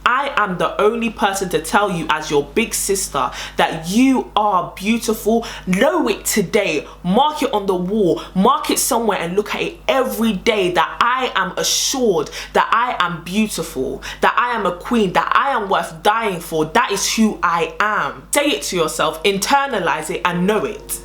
I am the only person to tell you as your big sister that you are beautiful. Know it today. Mark it on the wall. Mark it somewhere and look at it every day, that I am assured that I am beautiful, that I am a queen, that I am worth dying for. That is who I am. Say it to yourself, internalize it, and know it.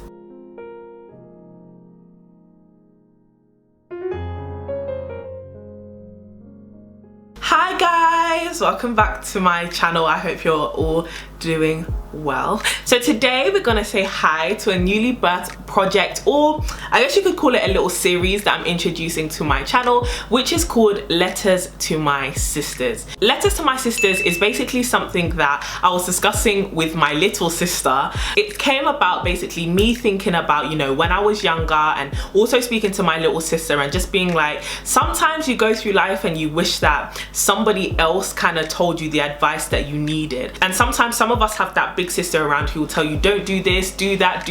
Hi guys, welcome back to my channel. I hope you're all doing well. So today we're gonna say hi to a newly birthed project, or I guess you could call it a little series that I'm introducing to my channel, which is called Letters to My Sisters. Letters to My Sisters is basically something that I was discussing with my little sister. It came about basically me thinking about, you know, when I was younger, and also speaking to my little sister and just being like, sometimes you go through life and you wish that somebody else kind of told you the advice that you needed. And sometimes some of us have that big sister around who will tell you, don't do this, do that,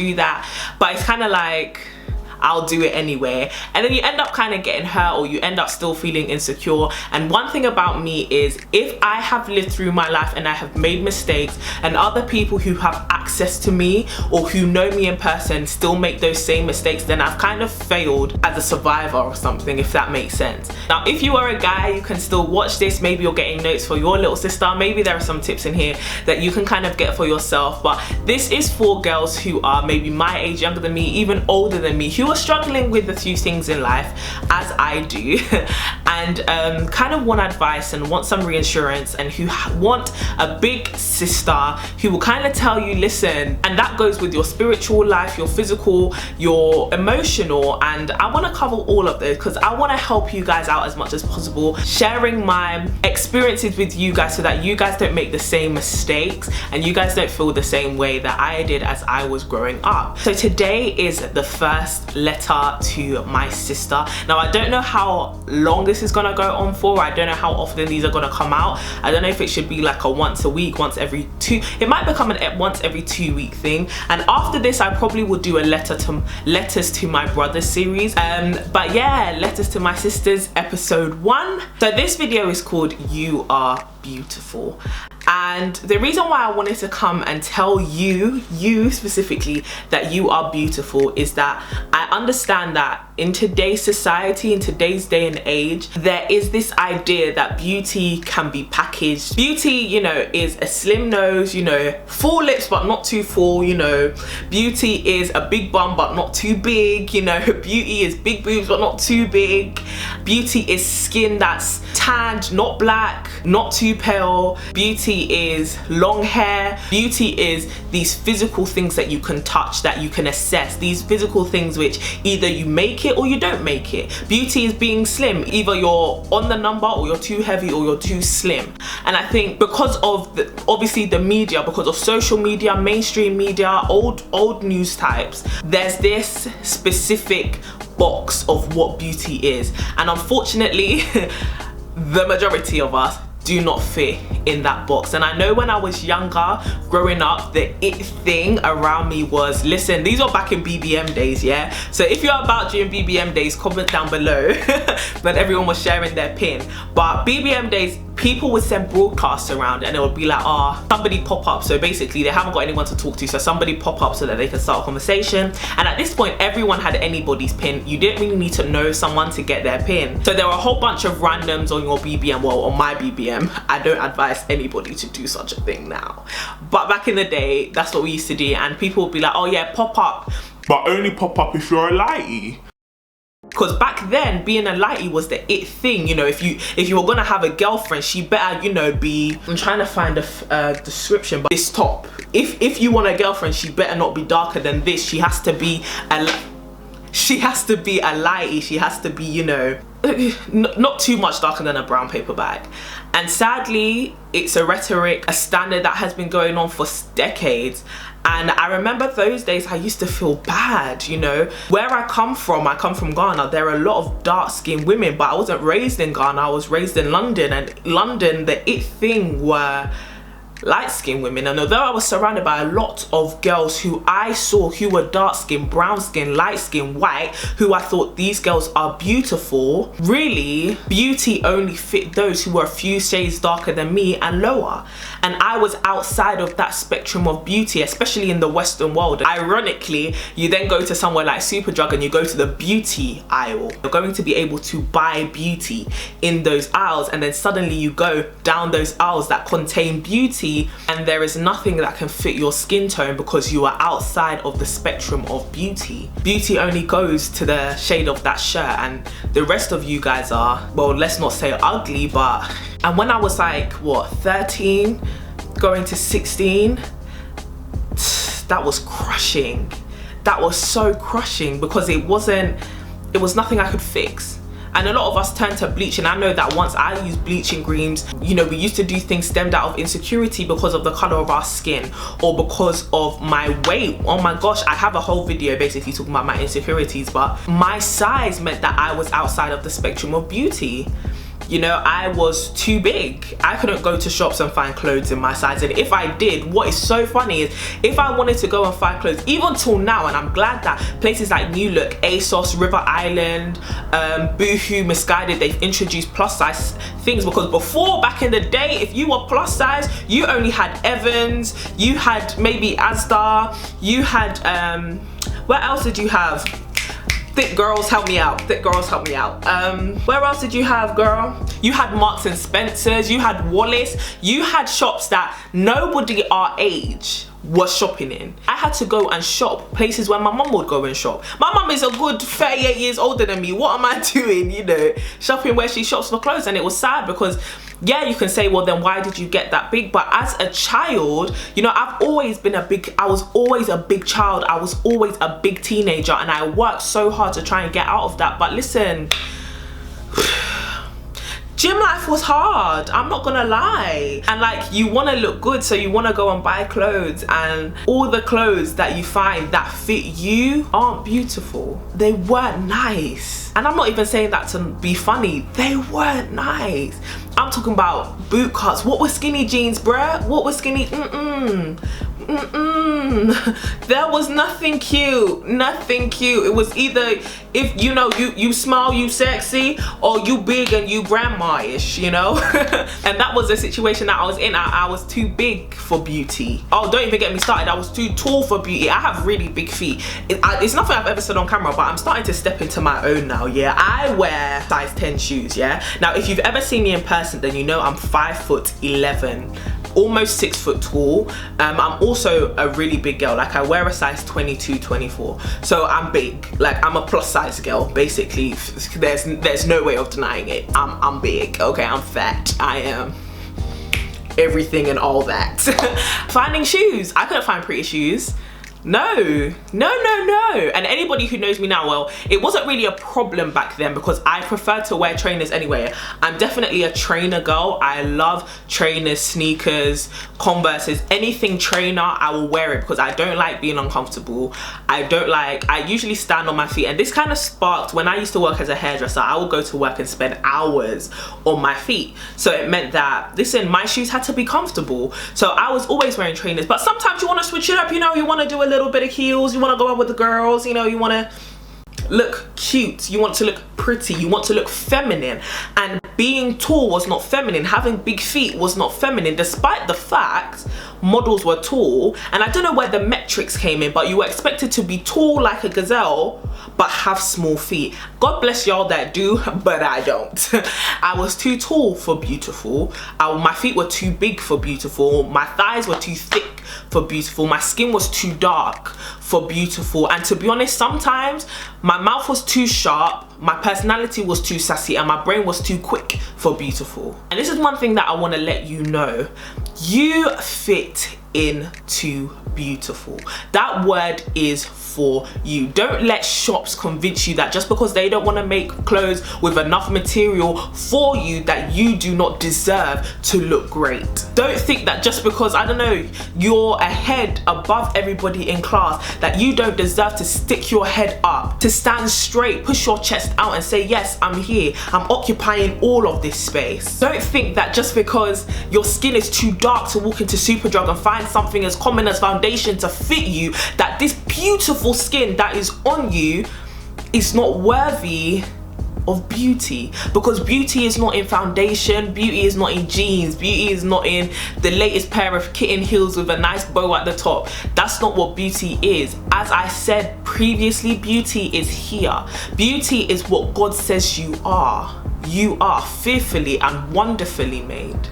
but it's kind of like, I'll do it anyway, and then you end up kind of getting hurt, or you end up still feeling insecure. And one thing about me is, if I have lived through my life and I have made mistakes, and other people who have access to me or who know me in person still make those same mistakes, then I've kind of failed as a survivor or something, if that makes sense. Now, if you are a guy, you can still watch this. Maybe you're getting notes for your little sister. Maybe there are some tips in here that you can kind of get for yourself, but this is for girls who are maybe my age, younger than me, even older than me, who are struggling with a few things in life, as I do, and kind of want advice and want some reassurance, and who want a big sister who will kind of tell you, listen. And that goes with your spiritual life, your physical, your emotional, and I want to cover all of those because I want to help you guys out as much as possible, sharing my experiences with you guys so that you guys don't make the same mistakes and you guys don't feel the same way that I did as I was growing up. So today is the first letter to my sister. Now, I don't know how long this is gonna go on for. I don't know how often these are gonna come out. I don't know if it should be like a once a week, once every two. It might become an once every 2 week thing. And after this, I probably will do a letters to my brother series. But yeah, Letters to My Sisters episode 1. So this video is called You Are Beautiful. And the reason why I wanted to come and tell you specifically, that you are beautiful is that I understand that in today's society, in today's day and age, there is this idea that beauty can be packaged. Beauty, you know, is a slim nose, you know, full lips but not too full, you know. Beauty is a big bum but not too big, you know. Beauty is big boobs but not too big. Beauty is skin that's tanned, not black, not too pale. Beauty is long hair. Beauty is these physical things that you can touch, that you can assess, these physical things which either you make it or you don't make it. Beauty is being slim. Either you're on the number, or you're too heavy, or you're too slim. And I think because of obviously the media, because of social media, mainstream media, old news types, there's this specific box of what beauty is, and unfortunately the majority of us do not fit in that box. And I know when I was younger, growing up, the it thing around me was, listen, these are back in BBM days, yeah? So if you're about during BBM days, comment down below. But everyone was sharing their pin. But BBM days, people would send broadcasts around and it would be like, oh, somebody pop up. So basically they haven't got anyone to talk to, so somebody pop up so that they can start a conversation. And at this point, everyone had anybody's pin. You didn't really need to know someone to get their pin. So there were a whole bunch of randoms on your BBM, well, on my BBM. I don't advise anybody to do such a thing now. But back in the day, that's what we used to do. And people would be like, oh yeah, pop up. But only pop up if you're a lighty. Because back then, being a lighty was the it thing. You know, if you were gonna have a girlfriend, she better, you know, be, I'm trying to find a description, but this top. If you want a girlfriend, she better not be darker than this. She has to be a lighty. She has to be, you know, not too much darker than a brown paper bag. And sadly, it's a rhetoric, a standard that has been going on for decades. And I remember those days I used to feel bad, you know. Where I come from Ghana. There are a lot of dark-skinned women, but I wasn't raised in Ghana. I was raised in London, and London, the it thing were light-skinned women, and although I was surrounded by a lot of girls who I saw who were dark-skinned, brown-skinned, light-skinned, white, who I thought these girls are beautiful, really beauty only fit those who were a few shades darker than me and lower. And I was outside of that spectrum of beauty, especially in the Western world. Ironically, you then go to somewhere like Superdrug and you go to the beauty aisle. You're going to be able to buy beauty in those aisles, and then suddenly you go down those aisles that contain beauty and there is nothing that can fit your skin tone because you are outside of the spectrum of beauty. Beauty only goes to the shade of that shirt, and the rest of you guys are, well, let's not say ugly, but... And when I was like, what, 13, going to 16, that was crushing. That was so crushing because it was nothing I could fix. And a lot of us turn to bleach, and I know that once I used bleaching creams, you know, we used to do things stemmed out of insecurity because of the color of our skin or because of my weight. Oh my gosh, I have a whole video basically talking about my insecurities, but my size meant that I was outside of the spectrum of beauty. You know, I was too big. I couldn't go to shops and find clothes in my size. And if I did, what is so funny is if I wanted to go and find clothes, even till now, and I'm glad that places like New Look, ASOS, River Island, Boohoo, Misguided, they've introduced plus size things, because before, back in the day, if you were plus size, you only had Evans, you had maybe Asda, you had, what else did you have? Thick girls, help me out. Thick girls, help me out. Where else did you have, girl? You had Marks and Spencer's, you had Wallace, you had shops that nobody our age was shopping in. I had to go and shop places where my mum would go and shop. My mum is a good 38 years older than me. What am I doing, you know, shopping where she shops for clothes? And it was sad because, yeah, you can say, well, then why did you get that big? But as a child, you know, I was always a big child. I was always a big teenager, and I worked so hard to try and get out of that. But listen, gym life was hard, I'm not gonna lie. And like, you wanna look good, so you wanna go and buy clothes, and all the clothes that you find that fit you aren't beautiful. They weren't nice. And I'm not even saying that to be funny, they weren't nice. I'm talking about boot cuts. What were skinny jeans, bruh? What was skinny? There was nothing cute, nothing cute. It was either, if you know, you small, you sexy, or you big and you grandma-ish, you know. And that was the situation that I was in. I was too big for beauty. Oh, don't even get me started, I was too tall for beauty. I have really big feet. It's nothing I've ever said on camera, but I'm starting to step into my own now. Yeah, I wear size 10 shoes. Yeah, now if you've ever seen me in person, then you know I'm 5'11", almost 6 foot tall. I'm also a really big girl. Like, I wear a size 22, 24, so I'm big. Like, I'm a plus size girl basically. There's no way of denying it. I'm big, okay? I'm fat. I am everything and all that. Finding shoes, I couldn't find pretty shoes. No. And anybody who knows me now, well, it wasn't really a problem back then because I prefer to wear trainers anyway. I'm definitely a trainer girl. I love trainers, sneakers, Converses, anything trainer, I will wear it because I don't like being uncomfortable. I usually stand on my feet, and this kind of sparked when I used to work as a hairdresser. I would go to work and spend hours on my feet. So it meant that, listen, my shoes had to be comfortable. So I was always wearing trainers, but sometimes you want to switch it up, you know, you want to do a little bit of heels, you want to go out with the girls, you know, you want to look cute, you want to look pretty, you want to look feminine. And being tall was not feminine, having big feet was not feminine, despite the fact models were tall. And I don't know where the metrics came in, but you were expected to be tall like a gazelle but have small feet. God bless y'all that do, but I don't. I was too tall for beautiful. My feet were too big for beautiful. My thighs were too thick for beautiful. My skin was too dark for beautiful. And to be honest, sometimes my mouth was too sharp, my personality was too sassy, and my brain was too quick for beautiful. And this is one thing that I want to let you know. You fit into beautiful. That word is for you. Don't let shops convince you that just because they don't want to make clothes with enough material for you that you do not deserve to look great. Don't think that just because, I don't know, you're ahead above everybody in class that you don't deserve to stick your head up, to stand straight, push your chest out and say, yes, I'm here, I'm occupying all of this space. Don't think that just because your skin is too dark to walk into Superdrug and find something as common as foundation to fit you, that this beautiful skin that is on you is not worthy of beauty. Because beauty is not in foundation, beauty is not in jeans, beauty is not in the latest pair of kitten heels with a nice bow at the top. That's not what beauty is. As I said previously, beauty is here. Beauty is what God says you are. You are fearfully and wonderfully made.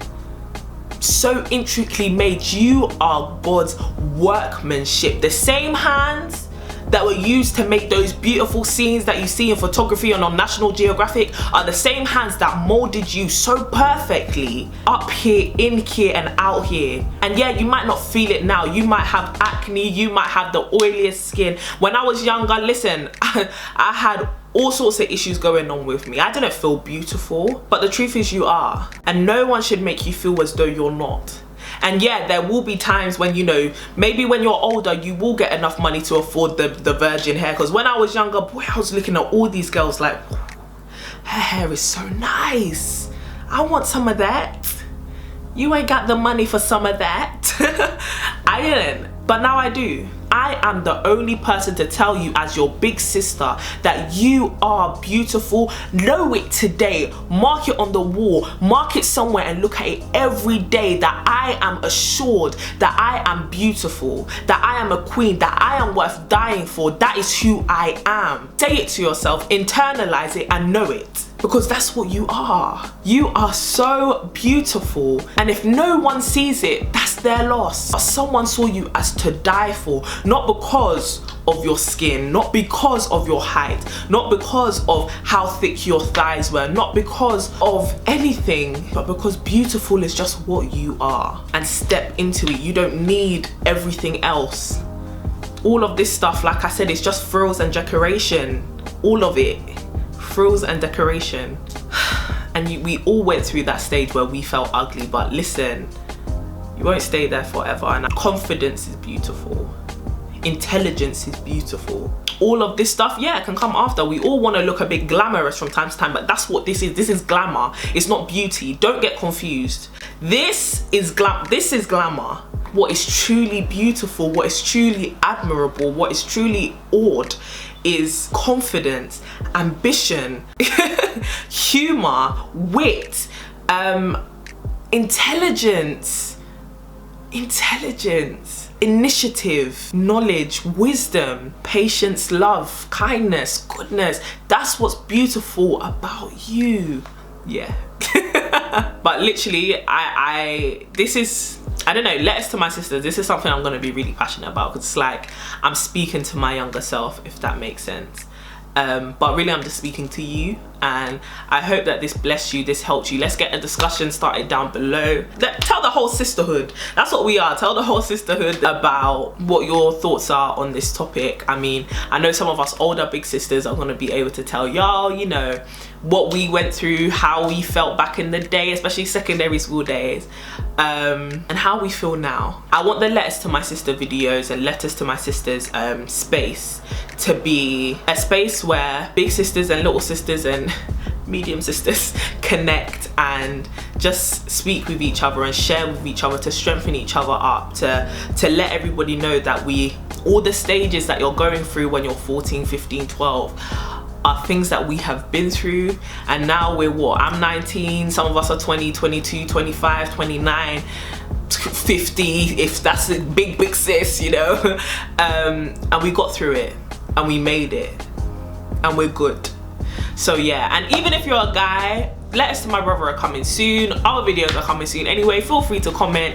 So intricately made. You are God's workmanship. The same hands that were used to make those beautiful scenes that you see in photography and on National Geographic are the same hands that molded you so perfectly up here, in here and out here. And yeah, you might not feel it now. You might have acne, you might have the oiliest skin. When I was younger, listen, I had all sorts of issues going on with me. I didn't feel beautiful, but the truth is you are. And no one should make you feel as though you're not. And yeah, there will be times when, you know, maybe when you're older, you will get enough money to afford the virgin hair. Because when I was younger, boy, I was looking at all these girls like, her hair is so nice. I want some of that. You ain't got the money for some of that. I didn't, but now I do. I am the only person to tell you as your big sister that you are beautiful. Know it today. Mark it on the wall. Mark it somewhere and look at it every day that I am assured that I am beautiful, that I am a queen, that I am worth dying for. That is who I am. Say it to yourself, internalize it and know it. Because that's what you are. You are so beautiful. And if no one sees it, that's their loss. But someone saw you as to die for. Not because of your skin, not because of your height, not because of how thick your thighs were, not because of anything, but because beautiful is just what you are. And step into it. You don't need everything else. All of this stuff, like I said, it's just frills and decoration. All of it. Frills and decoration. And we all went through that stage where we felt ugly, but listen, you won't stay there forever. And confidence is beautiful. Intelligence is beautiful. All of this stuff, yeah, can come after. We all want to look a bit glamorous from time to time, but that's what this is. This is glamour. It's not beauty. Don't get confused. This is glamour. What is truly beautiful, what is truly admirable, what is truly awed is confidence, ambition, humor, wit, intelligence, initiative, knowledge, wisdom, patience, love, kindness, goodness. That's what's beautiful about you. Yeah. But literally, I don't know, letters to my sisters, this is something I'm going to be really passionate about, because it's like I'm speaking to my younger self, if that makes sense. But really I'm just speaking to you, and I hope that this blessed you, this helped you. Let's get a discussion started down below. Tell the whole sisterhood, that's what we are, tell the whole sisterhood about what your thoughts are on this topic. I mean, I know some of us older big sisters are going to be able to tell y'all, you know, what we went through, how we felt back in the day, especially secondary school days, and how we feel now. I want the letters to my sister videos and letters to my sisters space to be a space where big sisters and little sisters and medium sisters connect and just speak with each other and share with each other, to strengthen each other up, to let everybody know that all the stages that you're going through when you're 14, 15, 12 are things that we have been through. And now we're what? I'm 19, some of us are 20, 22, 25, 29, 50, if that's a big sis, you know. And we got through it and we made it and we're good. So yeah, and even if you're a guy, letters to my brother are coming soon, other videos are coming soon anyway. Feel free to comment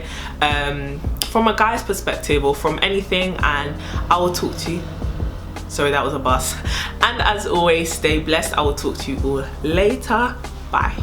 from a guy's perspective or from anything, and I will talk to you. Sorry, that was a bus. And as always, stay blessed. I will talk to you all later. Bye.